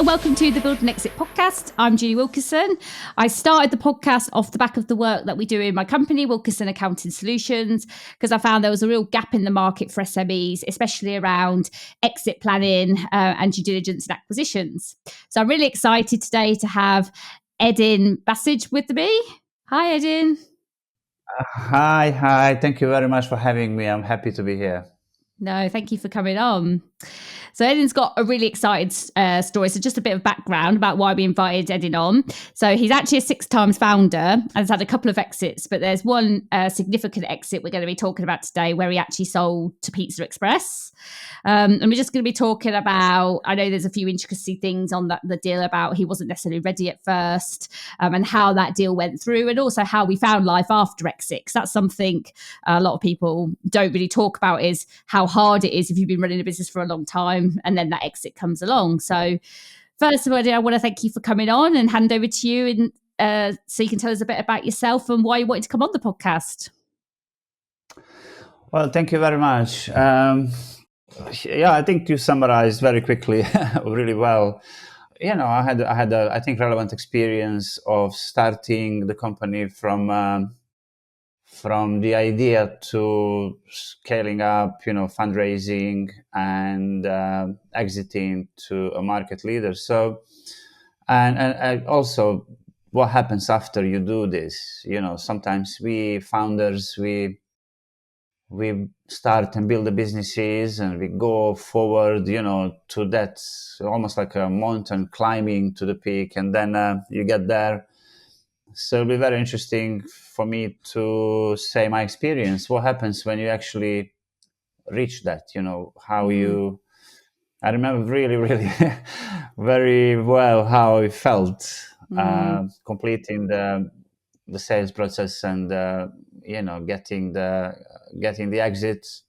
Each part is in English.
and welcome to the Build and Exit podcast. I'm Julie Wilkinson. I started the podcast off the back of the work that we do in my company, Wilkinson Accounting Solutions, because I found there was a real gap in the market for SMEs, especially around exit planning and due diligence and acquisitions. So I'm really excited today to have Edin Basic with me. Hi, Edin. Hi. Thank you very much for having me. I'm happy to be here. No, thank you for coming on. So Edin's got a really exciting story. So just a bit of background about why we invited Edin on. So he's actually a 6 times founder and has had a couple of exits, but there's one significant exit we're going to be talking about today where he actually sold to Pizza Express. And we're just going to be talking about, I know there's a few intricacy things on the deal about he wasn't necessarily ready at first and how that deal went through, and also how we found life after exit. Because that's something a lot of people don't really talk about, is how hard it is if you've been running a business for a long time and then that exit comes along. So first of all, I want to thank you for coming on and hand over to you, and so you can tell us a bit about yourself and why you wanted to come on the podcast. Well, thank you very much. I think you summarized very quickly, really well. You know, I had I think relevant experience of starting the company from the idea to scaling up, fundraising and exiting to a market leader. So, and also what happens after you do this. Sometimes we founders, we start and build the businesses and we go forward, to that, almost like a mountain climbing to the peak, and then you get there. So it'll be very interesting for me to say my experience. What happens when you actually reach that? How you. I remember really, really very well how I felt completing the sales process and getting the exits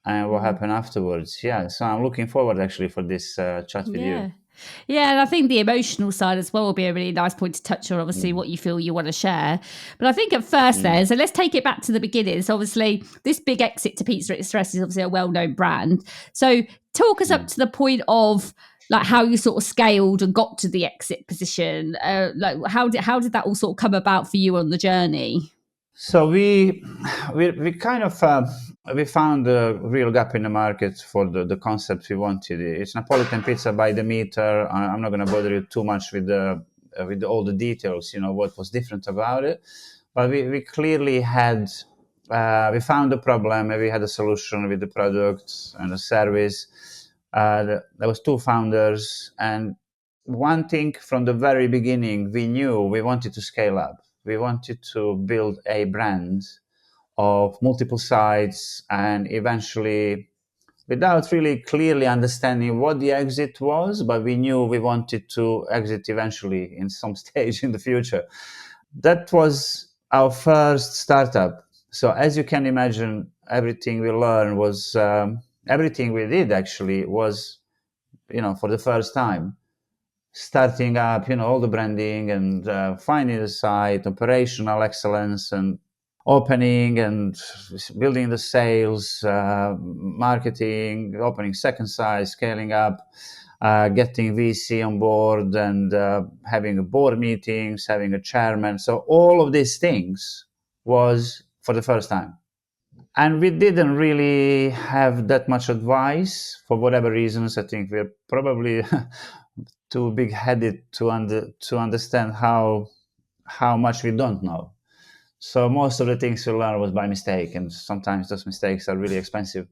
and what happened afterwards. Yeah, so I'm looking forward actually for this chat with you. Yeah, and I think the emotional side as well will be a really nice point to touch on, obviously, what you feel you want to share. But I think at first so let's take it back to the beginning. So obviously, this big exit to Pizza Express is obviously a well-known brand. So talk us up to the point of like how you sort of scaled and got to the exit position. Like how did that all sort of come about for you on the journey? So we kind of we found a real gap in the market for the concept we wanted. It's Napolitan pizza by the meter. I'm not going to bother you too much with all the details, what was different about it. But we clearly had, we found the problem and we had a solution with the product and the service. There was 2 founders, and one thing from the very beginning, we knew we wanted to scale up. We wanted to build a brand of multiple sites, and eventually, without really clearly understanding what the exit was, but we knew we wanted to exit eventually in some stage in the future. That was our first startup. So as you can imagine, everything we learned was, everything we did actually was, for the first time. Starting up, all the branding and finding the site, operational excellence, and opening and building the sales, marketing, opening second site, scaling up, getting VC on board, and having board meetings, having a chairman. So all of these things was for the first time. And we didn't really have that much advice for whatever reasons. I think we're probably too big-headed to understand how much we don't know. So most of the things we learn was by mistake, and sometimes those mistakes are really expensive,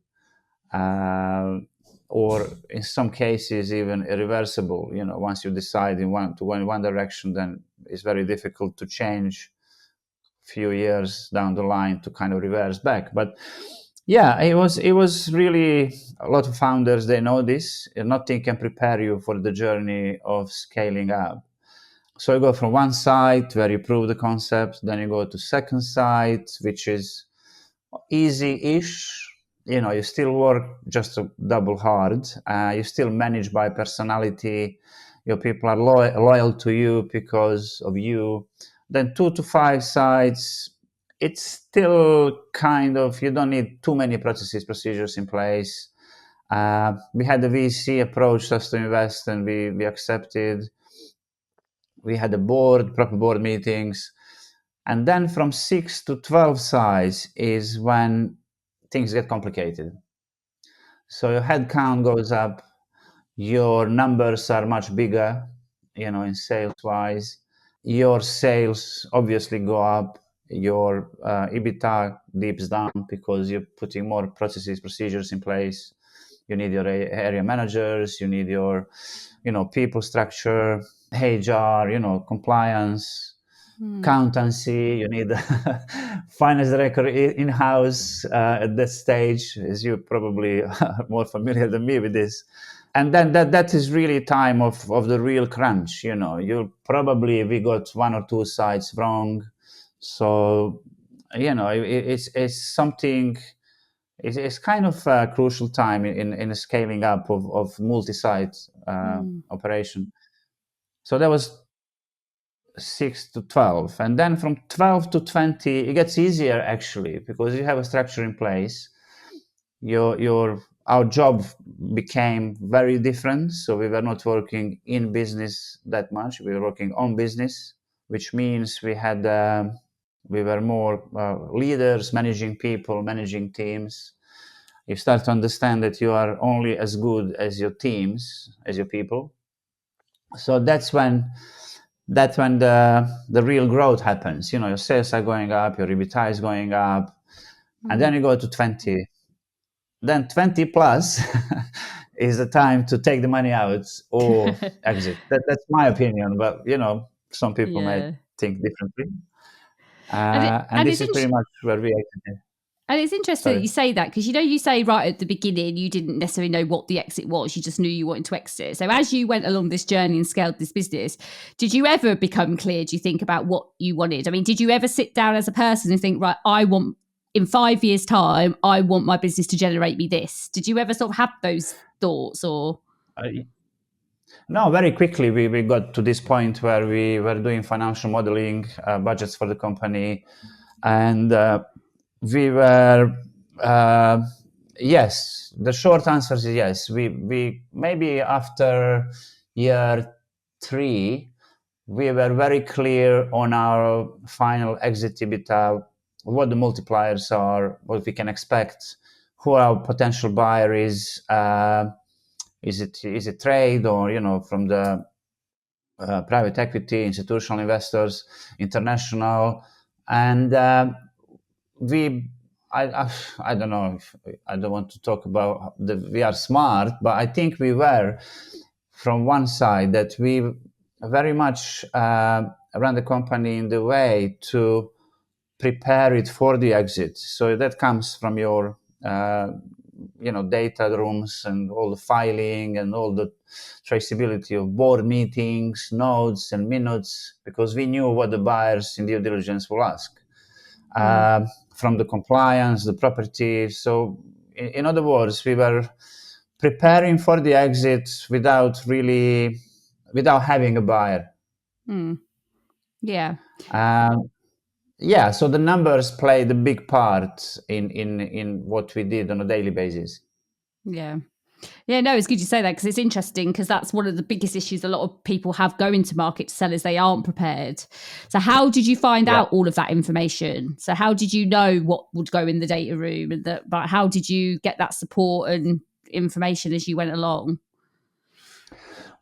or in some cases even irreversible. Once you decide to go in one direction, then it's very difficult to change few years down the line to kind of reverse back. But yeah, it was really a lot of founders, they know this. Nothing can prepare you for the journey of scaling up. So you go from one site where you prove the concept, then you go to second site, which is easy-ish. You still work just double hard. You still manage by personality. Your people are loyal to you because of you. Then 2 to 5 sites, it's still kind of, you don't need too many processes, procedures in place. We had the VC approach us to invest, and we accepted. We had a board, proper board meetings, and then from 6 to 12 size is when things get complicated. So your headcount goes up, your numbers are much bigger, in sales wise. Your sales obviously go up. Your EBITDA dips down because you're putting more processes, procedures in place. You need your area managers. You need your, people structure, HR, compliance, accountancy. You need finance director in house at that stage, as you probably are more familiar than me with this. And then that is really time of the real crunch. You probably we got one or two sides wrong, so it's something. It's kind of a crucial time in a scaling up of multi-site operation. So that was 6 to 12, and then from 12 to 20 it gets easier actually, because you have a structure in place. Your Our job became very different, so we were not working in business that much. We were working on business, which means we were more leaders, managing people, managing teams. You start to understand that you are only as good as your teams, as your people. So that's when the real growth happens. Your sales are going up, your EBITDA is going up, and then you go to 20. Then 20 plus is the time to take the money out or exit. That's my opinion, but some people might Yeah. think differently. And And this is pretty much where we exited. it's interesting that Sorry. you say that, because you say right at the beginning you didn't necessarily know what the exit was, you just knew you wanted to exit. So as you went along this journey and scaled this business, did you ever become clear, do you think, about what you wanted? I mean, did you ever sit down as a person and think, right, I want, in 5 years time, I want my business to generate me this? Did you ever sort of have those thoughts? Or No, very quickly we got to this point where we were doing financial modeling, budgets for the company, and we were yes. The short answer is yes. We maybe after year 3 we were very clear on our final exit EBITDA, what the multipliers are, what we can expect, who our potential buyer is. Is it trade, or from the private equity, institutional investors, international, and we. I don't know if I don't want to talk about we are smart, but I think we were from one side that we very much ran the company in the way to prepare it for the exit. So that comes from your data rooms and all the filing and all the traceability of board meetings, notes and minutes, because we knew what the buyers in due diligence will ask. From the compliance, the property. So in other words, we were preparing for the exit without having a buyer. yeah. Yeah, so the numbers played a big part in what we did on a daily basis. Yeah. Yeah, no, it's good you say that, because it's interesting, because that's one of the biggest issues a lot of people have going to market to sell, is they aren't prepared. So how did you find Yeah. out all of that information? So how did you know what would go in the data room, and that, but how did you get that support and information as you went along?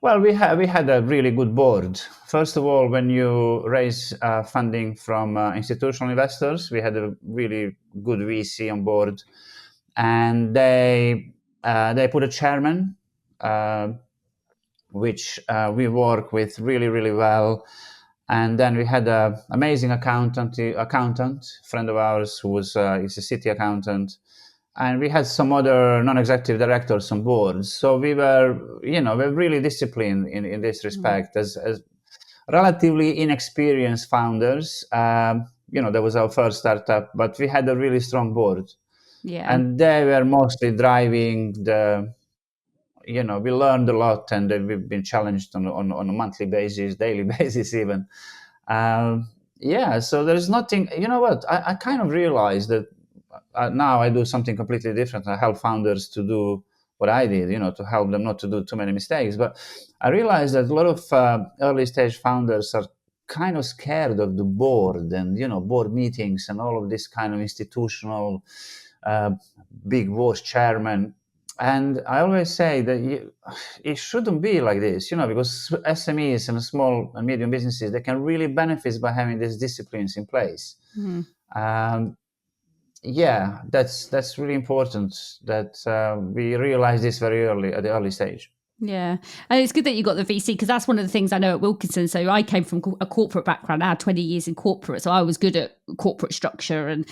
Well, we had a really good board. First of all, when you raise funding from institutional investors, we had a really good VC on board, and they put a chairman, which we work with really really well. And then we had an amazing accountant, friend of ours, who was is a city accountant, and we had some other non-executive directors on board. So we were, we're really disciplined in this respect, as relatively inexperienced founders. That was our first startup, but we had a really strong board, Yeah. and they were mostly driving the. We learned a lot, and we've been challenged on a monthly basis, daily basis even. Yeah, so there's nothing. You know what? I kind of realized that now I do something completely different. I help founders to do what I did, to help them not to do too many mistakes. But I realized that a lot of early stage founders are kind of scared of the board and, board meetings and all of this kind of institutional uh, big boss chairman. And I always say that it shouldn't be like this, because SMEs and small and medium businesses, they can really benefit by having these disciplines in place. Um, yeah, that's really important that we realize this very early at the early stage. Yeah. And it's good that you got the VC, because that's one of the things I know at Wilkinson. So I came from a corporate background. I had 20 years in corporate. So I was good at corporate structure. And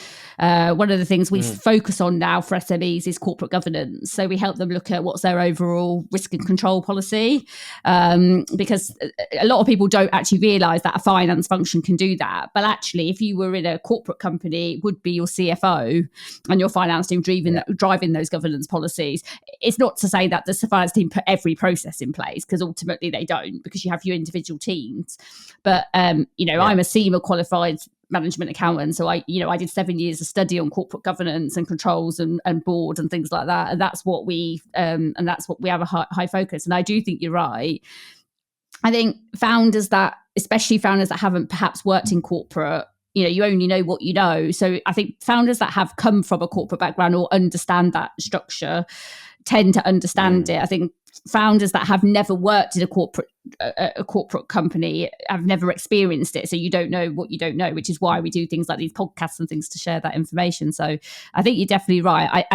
one of the things we focus on now for SMEs is corporate governance. So we help them look at what's their overall risk and control policy, because a lot of people don't actually realize that a finance function can do that. But actually, if you were in a corporate company, it would be your CFO and your finance team driving those governance policies. It's not to say that the finance team put every process in place, because ultimately they don't, because you have your individual teams. But I'm a SEMA qualified management accountant, so I did 7 years of study on corporate governance and controls and board and things like that, and that's what we have a high focus. And I do think you're right. I think especially founders that haven't perhaps worked in corporate, you only know what you know. So I think founders that have come from a corporate background or understand that structure tend to understand it. I think founders that have never worked in a corporate company have never experienced it, so you don't know what you don't know, which is why we do things like these podcasts and things to share that information. So I think you're definitely right.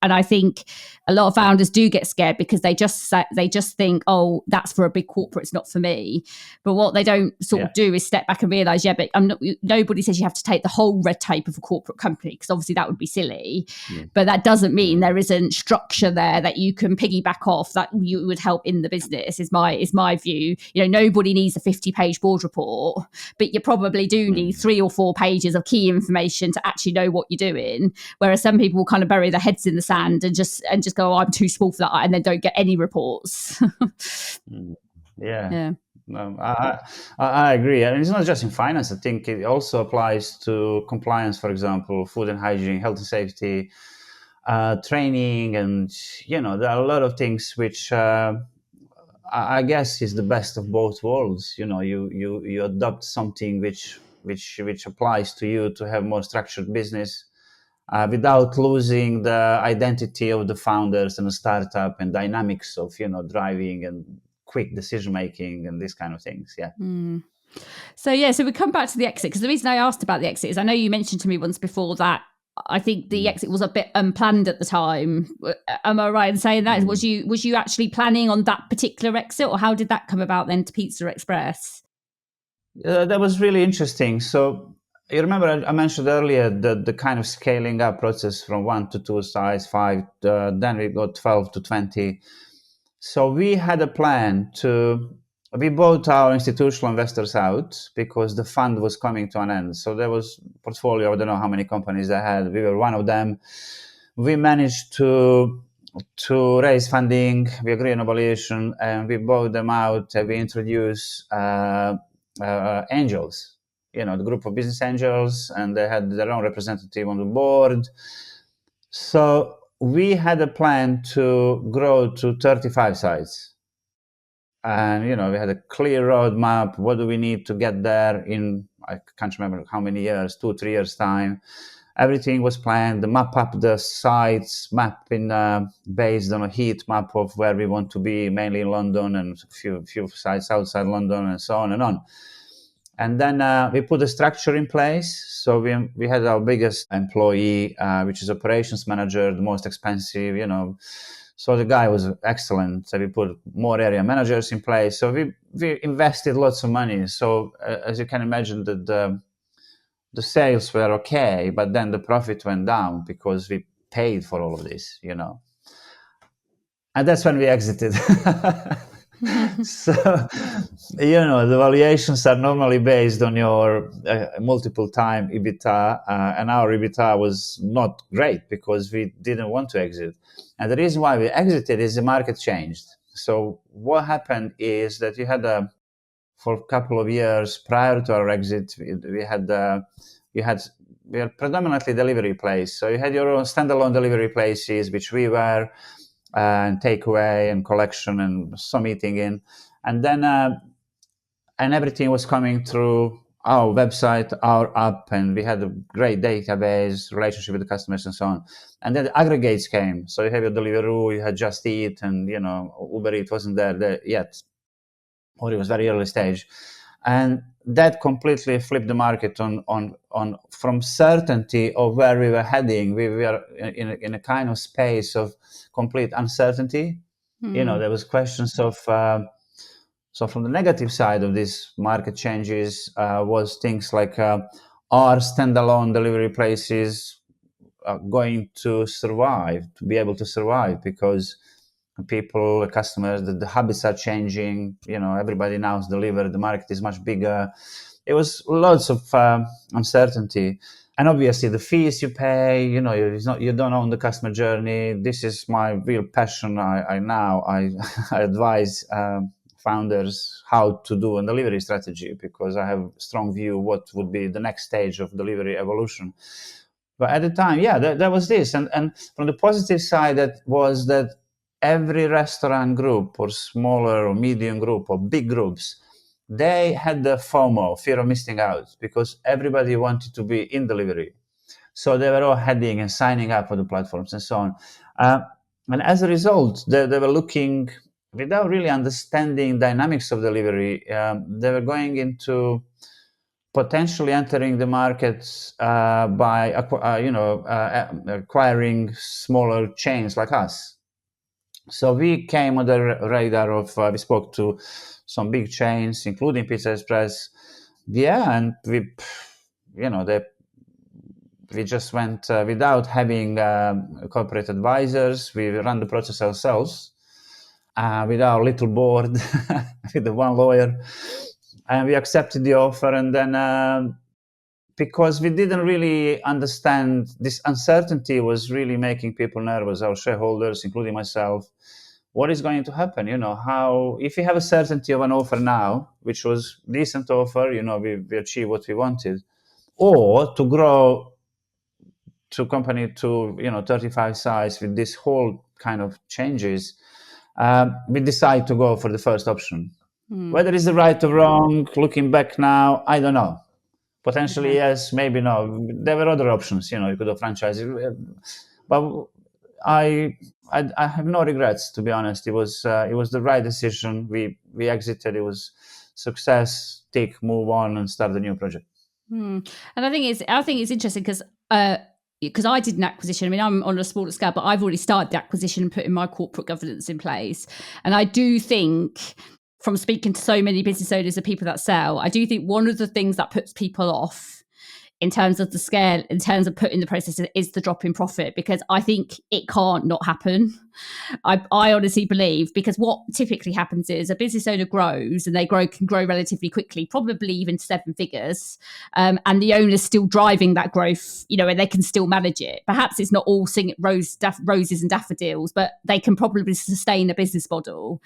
I think a lot of founders do get scared because they just think, oh, that's for a big corporate, it's not for me. But what they don't sort of do is step back and realize, but nobody says you have to take the whole red tape of a corporate company, because obviously that would be silly. But that doesn't mean there isn't structure there that you can piggyback off that you would help in the business, is my view. Nobody needs a 50-page board report, but you probably do need 3 or 4 pages of key information to actually know what you're doing. Whereas some people will kind of bury their heads in the sand and just go, oh, I'm too small for that, and then don't get any reports. Yeah. No, I agree. And it's not just in finance. I think it also applies to compliance, for example, food and hygiene, health and safety, training, and there are a lot of things which I guess is the best of both worlds. You adopt something which applies to you to have more structured business, without losing the identity of the founders and the startup and dynamics of driving and quick decision making and these kind of things. So we come back to the exit, because the reason I asked about the exit is I know you mentioned to me once before that I think the exit was a bit unplanned at the time. Am I right in saying that? Was you actually planning on that particular exit, or how did that come about then to Pizza Express? That was really interesting. So you remember I mentioned earlier the kind of scaling up process from 1 to 2 size, 5, then we got 12 to 20. So we had a plan we bought our institutional investors out because the fund was coming to an end. So there was a portfolio, I don't know how many companies they had. We were one of them. We managed to raise funding, we agreed on a valuation, and we bought them out, and we introduced angels, the group of business angels, and they had their own representative on the board. So we had a plan to grow to 35 sites. And, we had a clear roadmap. What do we need to get there in, I can't remember how many years, 2-3 years time. Everything was planned, the map up the sites, mapping based on a heat map of where we want to be, mainly in London and a few sites outside London, and so on and on. And then we put a structure in place. So we had our biggest employee, which is operations manager, the most expensive, So the guy was excellent. So we put more area managers in place. So we invested lots of money. So as you can imagine, the sales were okay, but then the profit went down because we paid for all of this, And that's when we exited. So, the valuations are normally based on your multiple time EBITDA, and our EBITDA was not great because we didn't want to exit. And the reason why we exited is the market changed. So what happened is that for a couple of years prior to our exit, we are predominantly delivery place. So you had your own standalone delivery places, which we were. and takeaway and collection and some eating in, and then and everything was coming through our website, our app, and we had a great database relationship with the customers and so on. And then the aggregates came. So you have your Deliveroo, you had Just Eat, and Uber Eats wasn't there yet, or it was very early stage, and that completely flipped the market on from certainty of where we were heading. We were in a kind of space of complete uncertainty. There was questions of. So from the negative side of these market changes was things like are standalone delivery places going to survive, to be able to survive, because people, customers, the habits are changing. Everybody now is delivered. The market is much bigger. It was lots of uncertainty, and obviously the fees you pay. You don't own the customer journey. This is my real passion. I advise founders how to do a delivery strategy, because I have a strong view what would be the next stage of delivery evolution. But at the time, yeah, that was this. And from the positive side, that was that every restaurant group or smaller or medium group or big groups, they had the FOMO, fear of missing out, because everybody wanted to be in delivery. So they were all heading and signing up for the platforms and so on. And as a result, they were looking, without really understanding dynamics of delivery, they were going into potentially entering the markets by acquiring smaller chains like us. So we came on the radar of, we spoke to some big chains, including Pizza Express. Yeah, and we just went without having corporate advisors. We ran the process ourselves with our little board, with the one lawyer, and we accepted the offer. And then because we didn't really understand, this uncertainty was really making people nervous, our shareholders, including myself. What is going to happen? How, if we have a certainty of an offer now, which was decent offer, we achieved what we wanted, or to grow to company to 35 size with this whole kind of changes, we decide to go for the first option. Whether it's the right or wrong, looking back now, I don't know. Potentially yes, maybe no. There were other options. You could have franchised, but I have no regrets, to be honest. It was the right decision. We exited. It was success. Tick, move on, and start a new project. And I think it's interesting because I did an acquisition. I mean, I'm on a smaller scale, but I've already started the acquisition and putting my corporate governance in place. And I do think, from speaking to so many business owners and people that sell, I do think one of the things that puts people off in terms of the scale, in terms of putting the process, is the drop in profit, because I think it can't not happen. I honestly believe, because what typically happens is a business owner grows, and they can grow relatively quickly, probably even 7 figures, and the owner's still driving that growth, and they can still manage it. Perhaps it's not all roses and daffodils, but they can probably sustain a business model.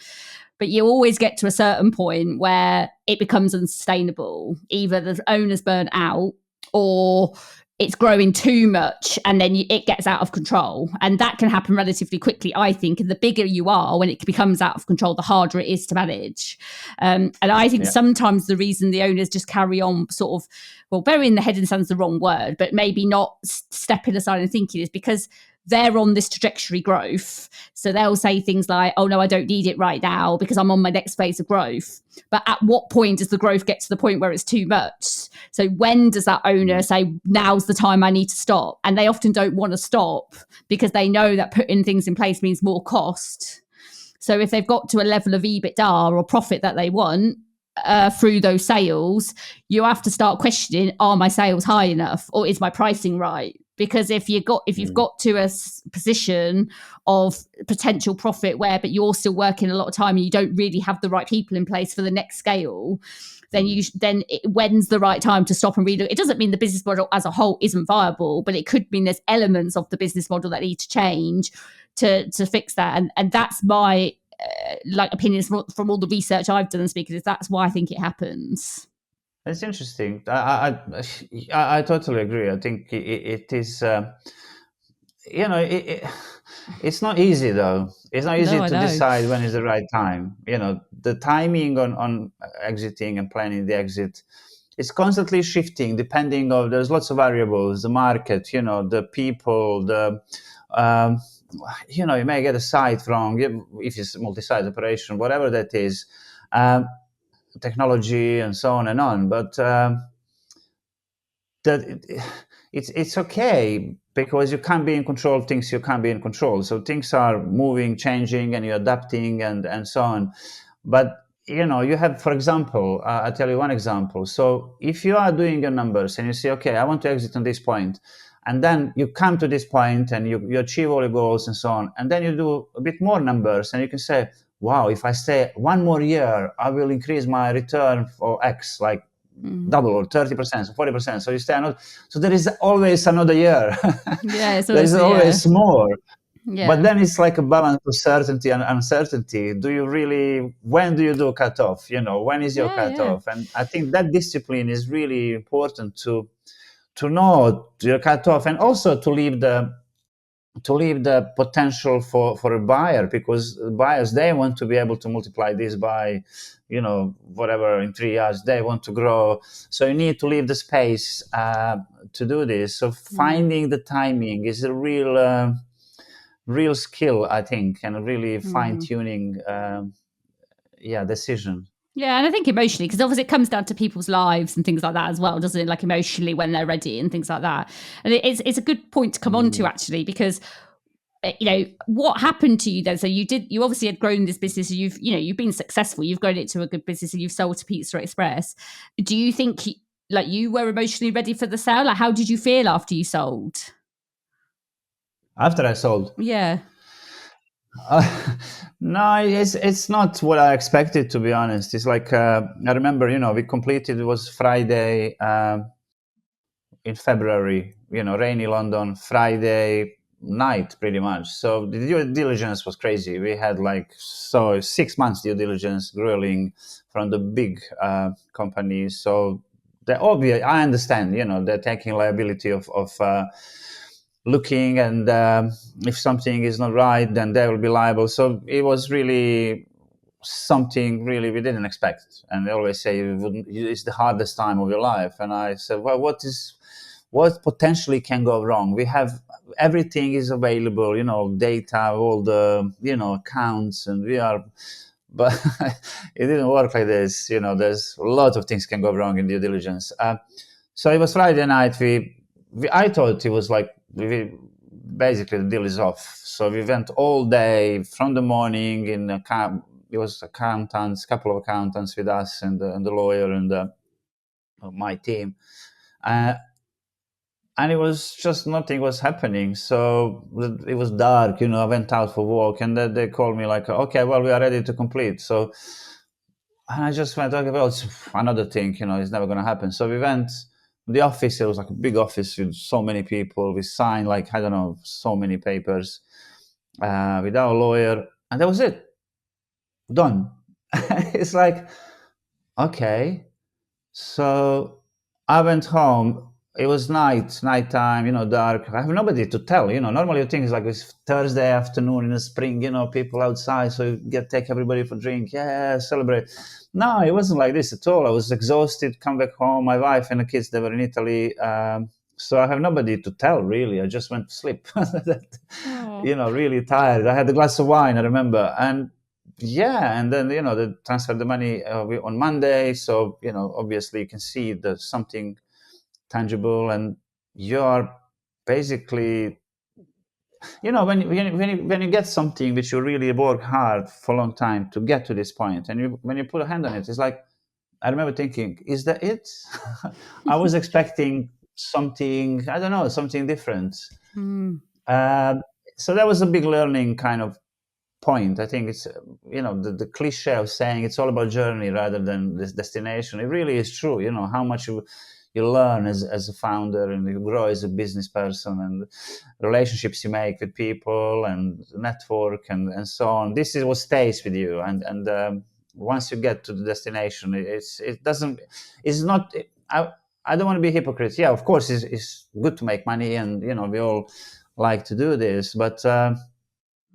But you always get to a certain point where it becomes unsustainable. Either the owner's burnt out, or it's growing too much, and then it gets out of control. And that can happen relatively quickly, I think. And the bigger you are, when it becomes out of control, the harder it is to manage. And I think sometimes the reason the owners just carry on sort of, well, burying the head in the sand's the wrong word, but maybe not stepping aside and thinking, is because they're on this trajectory growth. So they'll say things like, oh no, I don't need it right now because I'm on my next phase of growth. But at what point does the growth get to the point where it's too much? So when does that owner say, now's the time I need to stop? And they often don't want to stop because they know that putting things in place means more cost. So if they've got to a level of EBITDA or profit that they want, through those sales, you have to start questioning, are my sales high enough, or is my pricing right? Because if you've got to a position of potential profit but you're still working a lot of time and you don't really have the right people in place for the next scale, then when's the right time to stop and relook? It doesn't mean the business model as a whole isn't viable, but it could mean there's elements of the business model that need to change to fix that. And that's my opinions from all the research I've done and speaking. That's why I think it happens. That's interesting. I totally agree. I think it is. it's not easy though. It's not No, easy I to know. decide when is the right time. The timing on exiting and planning the exit is constantly shifting depending of there's lots of variables, the market, the people, the um, you may get a site wrong if it's multi-site operation, whatever that is, um, technology and so on and on. But that it's okay because you can't be in control of things you can't be in control. So things are moving, changing, and you're adapting and so on. But you have, for example, I'll tell you one example. So if you are doing your numbers and you say, okay, I want to exit on this point, and then you come to this point and you achieve all your goals and so on, and then you do a bit more numbers and you can say, wow, if I stay one more year, I will increase my return for X, like Mm. double or 30%, so 40%. So you stay another, so there is always another year. Yeah, it's There is always always more. But yeah, then it's like a balance of certainty and uncertainty. Do you really, when do you do cutoff? When is your yeah. cutoff? And I think that discipline is really important to know your cutoff, and also to leave the potential for a buyer, because buyers, they want to be able to multiply this by whatever in 3 years they want to grow. So you need to leave the space to do this. So Mm, finding the timing is a real skill, I think, and a really mhm. fine-tuning decision. Yeah, and I think emotionally, because obviously it comes down to people's lives and things like that as well, doesn't it? Like emotionally when they're ready and things like that. And it's a good point to come on to Mm. actually, because what happened to you then? So you obviously had grown this business, you've been successful, you've grown it to a good business, and you've sold to Pizza Express. Do you think like you were emotionally ready for the sale? Like how did you feel after you sold? After I sold, Yeah. no, it's not what I expected, to be honest. It's like I remember, we completed. It was Friday in February. Rainy London, Friday night, pretty much. So the due diligence was crazy. We had like 6 months due diligence, grilling from the big companies. So the obvious, I understand. They're taking liability of looking, and if something is not right, then they will be liable. So it was really something really we didn't expect. And they always say it's the hardest time of your life. And I said, well, what potentially can go wrong? We have everything is available, data, all the accounts, and we are. But it didn't work like this. There's a lot of things can go wrong in due diligence. So it was Friday night. I thought it was like basically the deal is off. So we went all day from the morning in a cab. It was accountants, couple of accountants with us, and the lawyer and my team. Uh, and it was just nothing was happening. So it was dark. I went out for a walk, and then they called me like, okay, well, we are ready to complete. So, and I just went, okay, well, it's another thing. It's never going to happen. So we went. The office, it was like a big office with so many people. We signed like, I don't know, so many papers with our lawyer, and that was it. Done. It's like, okay. So I went home. It was nighttime, dark. I have nobody to tell. Normally you think it's like it's Thursday afternoon in the spring, people outside, so you take everybody for a drink, yeah, celebrate. No, it wasn't like this at all. I was exhausted, come back home. My wife and the kids, they were in Italy. So I have nobody to tell, really. I just went to sleep. Oh. Really tired. I had a glass of wine, I remember. And yeah, and then they transfer the money on Monday, so obviously you can see there's something tangible, and you're basically when you get something which you really work hard for a long time to get to this point, and when you put a hand on it, it's like I remember thinking, is that it? I was expecting something, I don't know, something different. Mm. Um, so that was a big learning kind of point. I think it's the cliche of saying it's all about journey rather than this destination. It really is true. How much you learn as a founder, and you grow as a business person, and relationships you make with people, and network, and so on. This is what stays with you, and once you get to the destination, it's not. I don't want to be a hypocrite. Yeah, of course, it's good to make money, and we all like to do this, but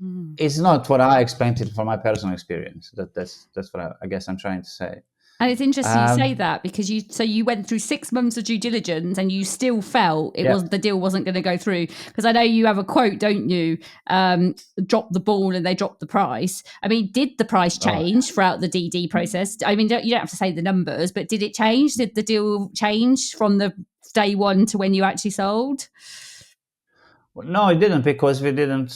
Mm. it's not what I expected from my personal experience. That's what I guess I'm trying to say. And it's interesting you say Um, that because you went through 6 months of due diligence and you still felt yeah. the deal wasn't going to go through. Because I know you have a quote, don't you? Drop the ball and they dropped the price. I mean, did the price Oh, change throughout the DD process? I mean, you don't have to say the numbers, but did it change? Did the deal change from the day one to when you actually sold? no, it didn't, because we didn't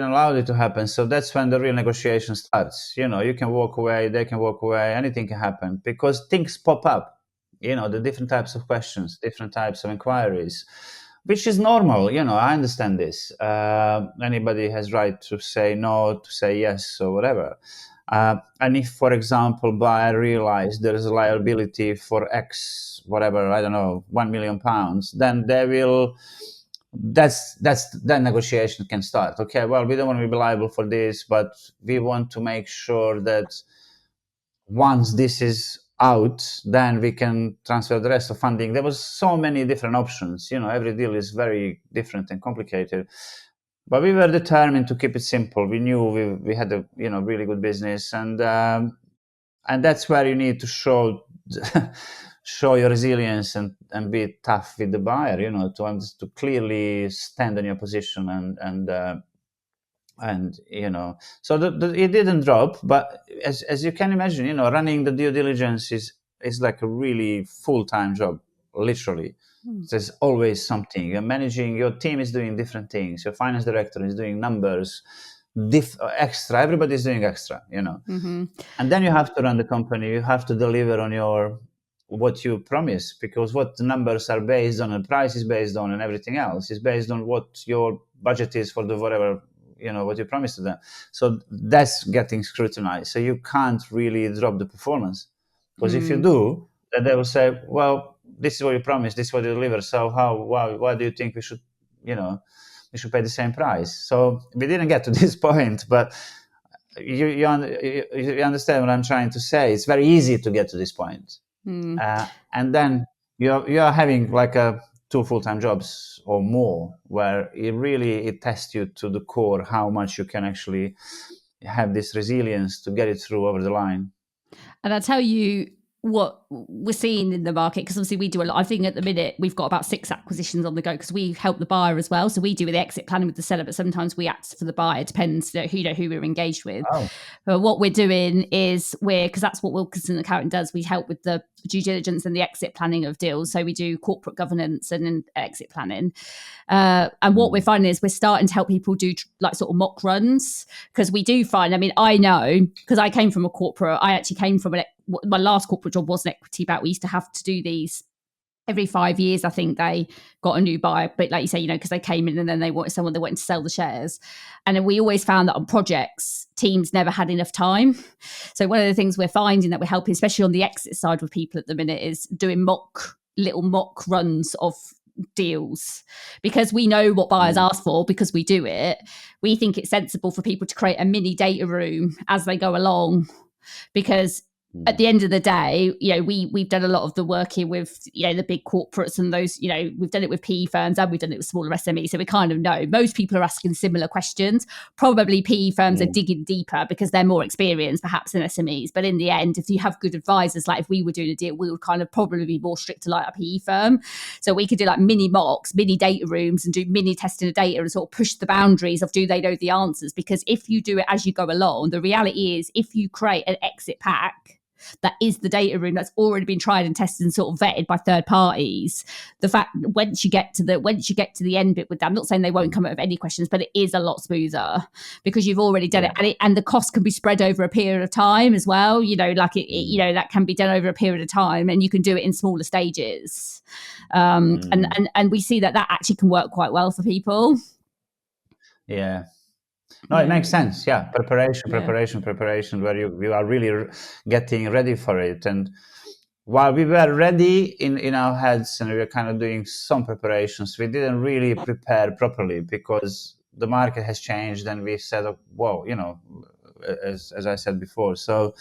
allow it to happen. So that's when the real negotiation starts. You can walk away, they can walk away, anything can happen because things pop up. The different types of questions, different types of inquiries, which is normal. I understand this. Anybody has right to say no, to say yes, or whatever. And if, for example, buyer realize there is a liability for X, whatever, I don't know, £1 million, then they will. That negotiation can start. Okay, well, we don't want to be liable for this, but we want to make sure that once this is out, then we can transfer the rest of funding. There was so many different options. Every deal is very different and complicated. But we were determined to keep it simple. We knew we had a really good business, and that's where you need to show show your resilience and be tough with the buyer. To clearly stand in your position and so it didn't drop. But as you can imagine, running the due diligence is like a really full-time job, literally. There's always something. You're managing, your team is doing different things, your finance director is doing numbers, extra, everybody's doing extra. Mm-hmm. And then you have to run the company, you have to deliver on what you promise, because what the numbers are based on and price is based on and everything else is based on what your budget is for the whatever, what you promised to them. So that's getting scrutinized. So you can't really drop the performance, because if you do, then they will say, well, this is what you promised, this is what you deliver, so why do you think we should pay the same price? So we didn't get to this point, but you understand what I'm trying to say. It's very easy to get to this point. And then you're having like two full-time jobs or more, where it tests you to the core how much you can actually have this resilience to get it through over the line. And I'll tell you what we're seeing in the market, because obviously we do a lot. I think at the minute we've got about 6 acquisitions on the go because we help the buyer as well. So we do the exit planning with the seller, but sometimes we act for the buyer. It depends who we're engaged with. Oh. But what we're doing is because that's what Wilkinson Accounting does. We help with the due diligence and the exit planning of deals. So we do corporate governance and exit planning. And what we're finding is we're starting to help people do like sort of mock runs, because we do find, I mean, I know because I came from a corporate, I actually came from my last corporate job was an equity back. We used to have to do these every 5 years. I think they got a new buyer, but like you say, because they came in and then they wanted someone, they wanted to sell the shares. And then we always found that on projects, teams never had enough time. So one of the things we're finding that we're helping, especially on the exit side with people at the minute, is doing little mock runs of deals, because we know what buyers ask for, because we do it. We think it's sensible for people to create a mini data room as they go along, because at the end of the day, we've done a lot of the work here with, the big corporates and those, we've done it with PE firms and we've done it with smaller SMEs. So we kind of know most people are asking similar questions. Probably PE firms are digging deeper because they're more experienced perhaps than SMEs. But in the end, if you have good advisors, like if we were doing a deal, we would kind of probably be more strict to like a PE firm. So we could do like mini mocks, mini data rooms, and do mini testing of data and sort of push the boundaries of do they know the answers? Because if you do it as you go along, the reality is if you create an exit pack that is the data room that's already been tried and tested and sort of vetted by third parties, the fact once you get to the end bit with them, I'm not saying they won't come up with any questions, but it is a lot smoother because you've already done it, and the cost can be spread over a period of time as well. That can be done over a period of time, and you can do it in smaller stages. And we see that actually can work quite well for people. Yeah. No, it makes sense. Yeah, preparation, where you are really getting ready for it. And while we were ready in our heads and we were kind of doing some preparations, we didn't really prepare properly because the market has changed, and we said, oh, whoa, as I said before. So,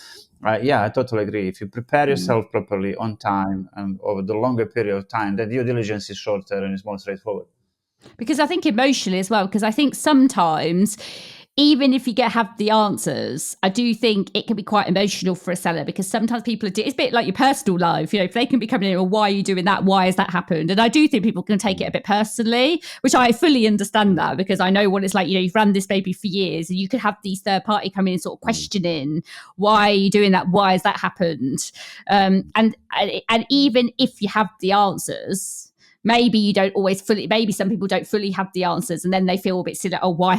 I totally agree. If you prepare yourself properly on time and over the longer period of time, the due diligence is shorter and it's more straightforward. Because I think emotionally as well, because I think sometimes even if you have the answers, I do think it can be quite emotional for a seller, because sometimes people are, it's a bit like your personal life, if they can be coming in, well, why are you doing that? Why has that happened? And I do think people can take it a bit personally, which I fully understand that, because I know what it's like, you've run this baby for years, and you could have these third party come in and sort of questioning, why are you doing that? Why has that happened? And even if you have the answers, maybe you don't always fully, maybe some people don't fully have the answers, and then they feel a bit silly, why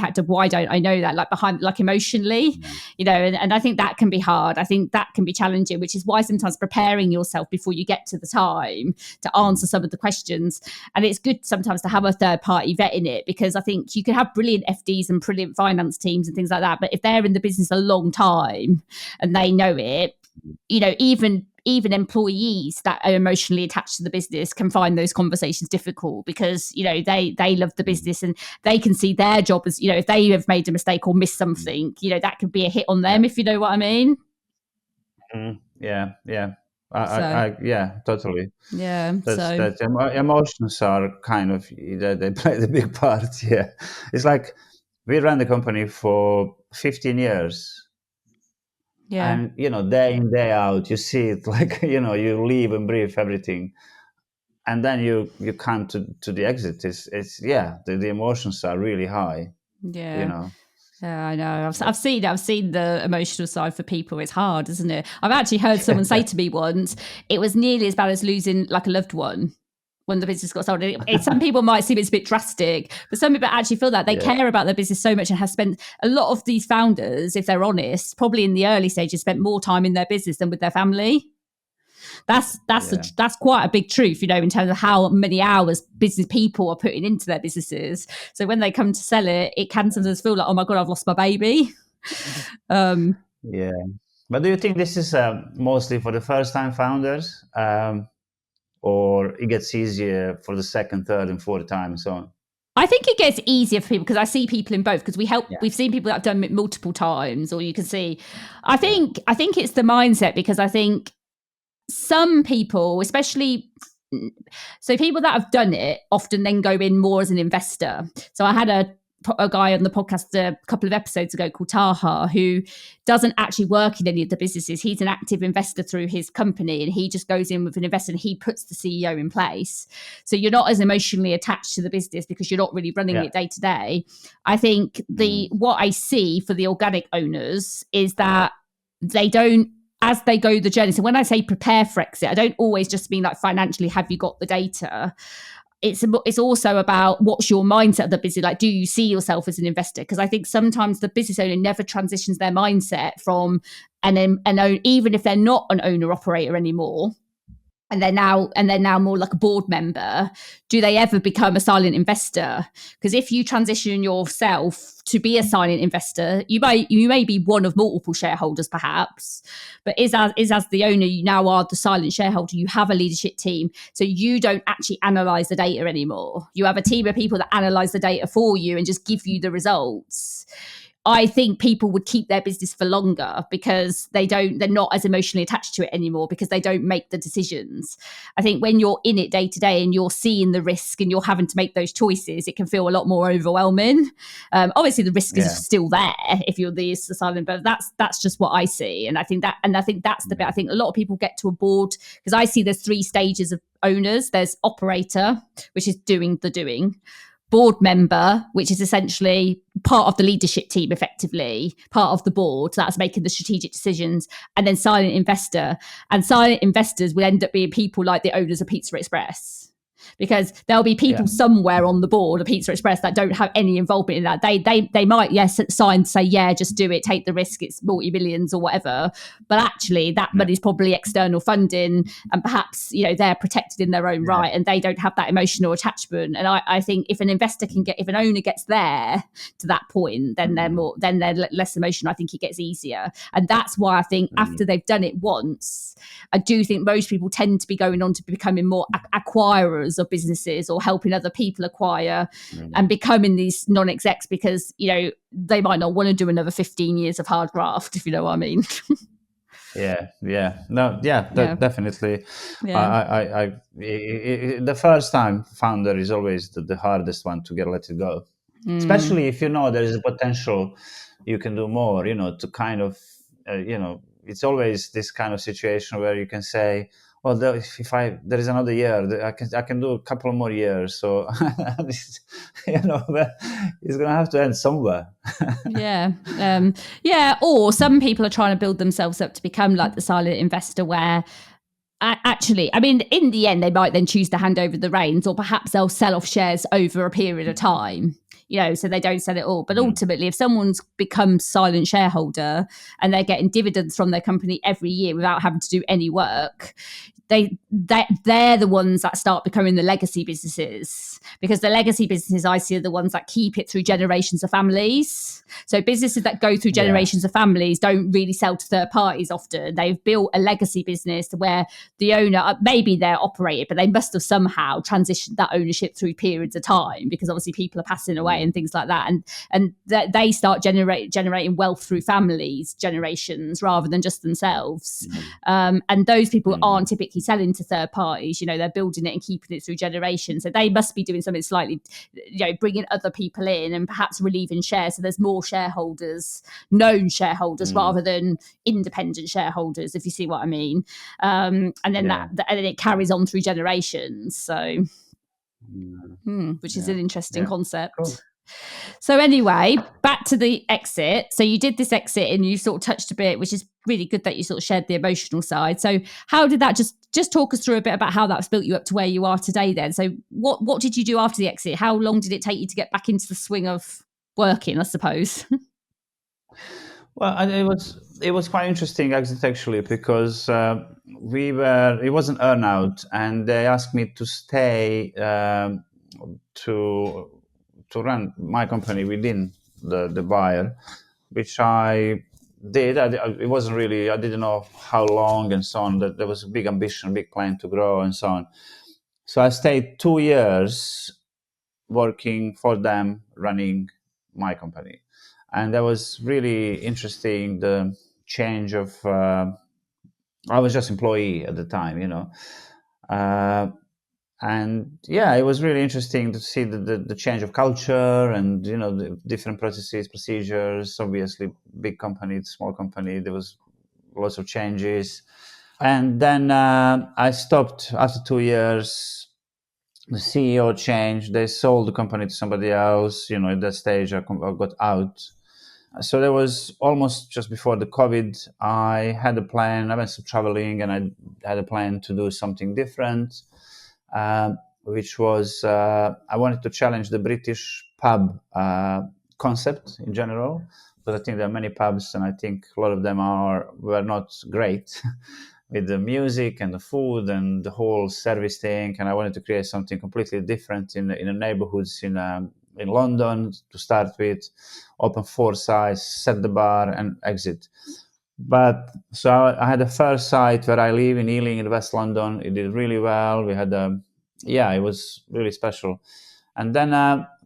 don't I know that, like behind, like emotionally, and I think that can be hard. I think that can be challenging, which is why sometimes preparing yourself before you get to the time to answer some of the questions, and it's good sometimes to have a third party vetting it, because I think you can have brilliant FDs and brilliant finance teams and things like that, but if they're in the business a long time and they know it, even employees that are emotionally attached to the business can find those conversations difficult, because they love the business and they can see their job as, if they have made a mistake or missed something, that could be a hit on them, if you know what I mean. Yeah, yeah, totally. Yeah, That's emotions are kind of, they play the big part. Yeah, it's like we ran the company for 15 years. Yeah. And day in, day out, you see it, like you live and breathe everything, and then you come to the exit. It's yeah, the emotions are really high. Yeah. Yeah, I know. I've seen the emotional side for people. It's hard, isn't it? I've actually heard someone say to me once, it was nearly as bad as losing like a loved one when the business got sold. Some people might seem it's a bit drastic, but some people actually feel that they care about their business so much and have spent, a lot of these founders, if they're honest, probably in the early stages, spent more time in their business than with their family. That's quite a big truth, in terms of how many hours business people are putting into their businesses. So when they come to sell it, it can sometimes feel like, oh my God, I've lost my baby. Yeah, but do you think this is mostly for the first time founders, or it gets easier for the second, third, and fourth time, and so on? I think it gets easier for people, because I see people in both, because we've seen people that have done it multiple times, or you can see, I think it's the mindset, because I think some people, especially, so people that have done it often then go in more as an investor. So I had a guy on the podcast a couple of episodes ago called Taha, who doesn't actually work in any of the businesses. He's an active investor through his company, and he just goes in with an investor and he puts the CEO in place. So you're not as emotionally attached to the business, because you're not really running it day to day. I think what I see for the organic owners is that they don't, as they go the journey. So when I say prepare for exit, I don't always just mean like financially, have you got the data? It's also about what's your mindset of the business. Like, do you see yourself as an investor? Because I think sometimes the business owner never transitions their mindset from even if they're not an owner operator anymore, and they're now more like a board member, do they ever become a silent investor? Because if you transition yourself to be a silent investor, you may be one of multiple shareholders perhaps, but as the owner, you now are the silent shareholder. You have a leadership team, so you don't actually analyze the data anymore. You have a team of people that analyze the data for you and just give you the results. I think people would keep their business for longer, because they're not as emotionally attached to it anymore, because they don't make the decisions. I think when you're in it day to day and you're seeing the risk and you're having to make those choices, it can feel a lot more overwhelming. Obviously the risk is still there if you're the silent, but that's just what I see. And I think that's the bit. I think a lot of people get to a board, because I see there's 3 stages of owners. There's operator, which is doing the doing; board member, which is essentially part of the leadership team, effectively part of the board, so that's making the strategic decisions; and then silent investor. And silent investors will end up being people like the owners of Pizza Express, because there'll be people somewhere on the board of Pizza Express that don't have any involvement in that. They might sign to say, yeah, just do it, take the risk, it's multi-millions or whatever, but actually that money is probably external funding, and perhaps they're protected in their own right, and they don't have that emotional attachment. And I think if an owner gets there to that point, then they're less emotional. I think it gets easier, and that's why I think after they've done it once, I do think most people tend to be going on to becoming more acquirers of businesses, or helping other people acquire and becoming these non-execs, because they might not want to do another 15 years of hard graft, if you know what I mean. No, Yeah. definitely. Yeah. The first time founder is always the hardest one to get let it go, Mm. especially if you know there is a potential you can do more. To kind of, it's always this kind of situation where you can say, well, if there is another year, I can do a couple more years. So, but it's gonna have to end somewhere. Yeah. Yeah. Or some people are trying to build themselves up to become like the silent investor where actually, I mean, in the end, they might then choose to hand over the reins, or perhaps they'll sell off shares over a period of time, so they don't sell it all. But Mm, ultimately, if someone's become silent shareholder and they're getting dividends from their company every year without having to do any work, they're the ones that start becoming the legacy businesses, because the legacy businesses I see are the ones that keep it through generations of families. So businesses that go through yeah. generations of families don't really sell to third parties often. They've built a legacy business where the owner, maybe they're operated, but they must have somehow transitioned that ownership through periods of time, because obviously people are passing away and things like that, and they start generating wealth through families generations rather than just themselves. And those people aren't typically selling to third parties. They're building it and keeping it through generations, so they must be doing something slightly, bringing other people in and perhaps relieving shares, so there's more shareholders, known shareholders, rather than independent shareholders, if you see what I mean. And then Yeah. and then it carries on through generations. So, which is Yeah. an interesting Yeah. Cool. concept. So anyway, back to the exit. So you did this exit and you sort of touched a bit, which is really good that you sort of shared the emotional side. So how did that just talk us through a bit about how that's built you up to where you are today then? So what did you do after the exit? How long did it take you to get back into the swing of working, I suppose? Well, it was quite interesting exit actually, because it was an earnout, and they asked me to stay, to run my company within the buyer, which I did. It wasn't really, I didn't know how long and so on. That there was a big ambition, big plan to grow and so on. So I stayed 2 years working for them, running my company, and that was really interesting. The change of I was just employee at the time, uh, and yeah, it was really interesting to see the change of culture, and the different processes, procedures. Obviously, big company, small company, there was lots of changes. And then I stopped after 2 years. The CEO changed. They sold the company to somebody else. At that stage, I got out. So that was almost just before the COVID. I had a plan. I went to traveling, and I had a plan to do something different, which was I wanted to challenge the British pub concept in general, because I think there are many pubs, and I think a lot of them were not great with the music and the food and the whole service thing. And I wanted to create something completely different in the neighborhoods in London to start with, open 4 sites, set the bar, and exit. But so I had the first site where I live in Ealing in West London. It did really well. We had it was really special. And then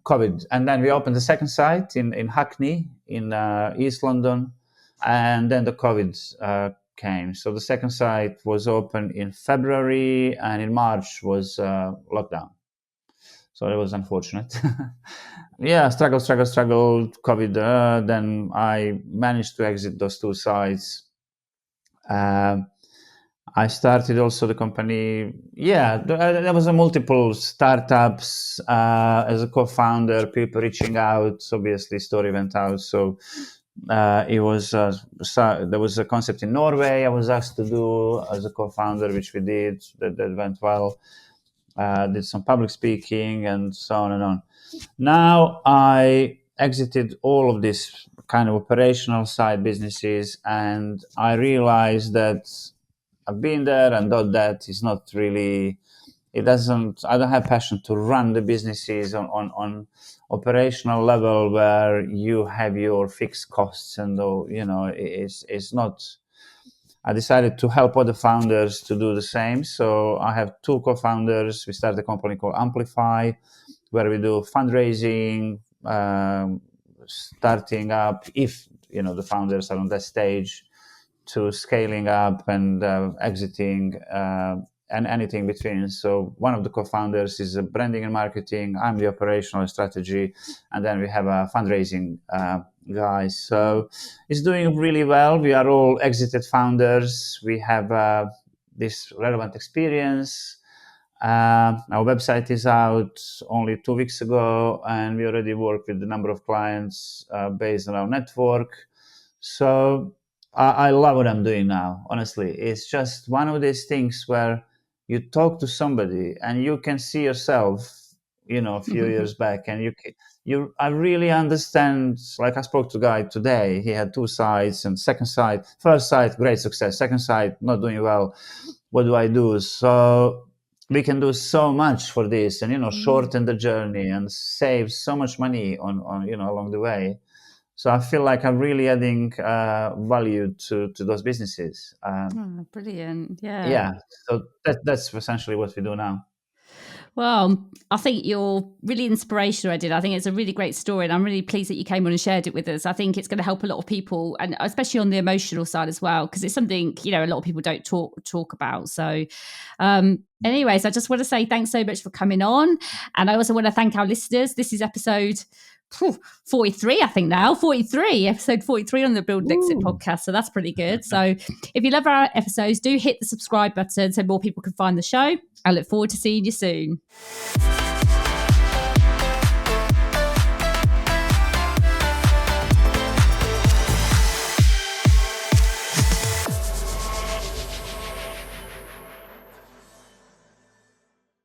COVID, and then we opened the second site in Hackney in East London, and then the COVID came. So the second site was open in February, and in March was lockdown. So it was unfortunate. Yeah, struggle, COVID. Then I managed to exit those 2 sites. Um I started also the company. Yeah, there was a multiple startups as a co-founder. People reaching out. Obviously, story went out. So it was there was a concept in Norway I was asked to do as a co-founder, which we did. That went well. Did some public speaking and so on and on. Now I exited all of these kind of operational side businesses, and I realized that I've been there and done that. It's not really. It doesn't. I don't have passion to run the businesses on operational level where you have your fixed costs, and it's not. I decided to help other founders to do the same. So I have two co-founders. We started a company called Amplify, where we do fundraising, starting up if the founders are on that stage, to scaling up and exiting and anything between. So one of the co-founders is branding and marketing. I'm the operational strategy, and then we have a fundraising guy. So it's doing really well. We are all exited founders. We have this relevant experience. Our website is out only 2 weeks ago, and we already work with a number of clients based on our network. So I love what I'm doing now. Honestly, it's just one of these things where you talk to somebody and you can see yourself, a few years back, and I really understand. Like I spoke to a guy today. He had 2 sites, and first site, great success. Second site, not doing well. What do I do? So we can do so much for this, and shorten the journey and save so much money on along the way. So I feel like I'm really adding value to those businesses. Brilliant. Yeah. Yeah. So that's essentially what we do now. Well, I think you're really inspirational, Edin. I think it's a really great story, and I'm really pleased that you came on and shared it with us. I think it's going to help a lot of people, and especially on the emotional side as well, because it's something a lot of people don't talk about. So, anyways, I just want to say thanks so much for coming on, and I also want to thank our listeners. This is episode 43, I think now, episode 43 on the Build and Exit podcast. So that's pretty good. So if you love our episodes, do hit the subscribe button so more people can find the show. I look forward to seeing you soon.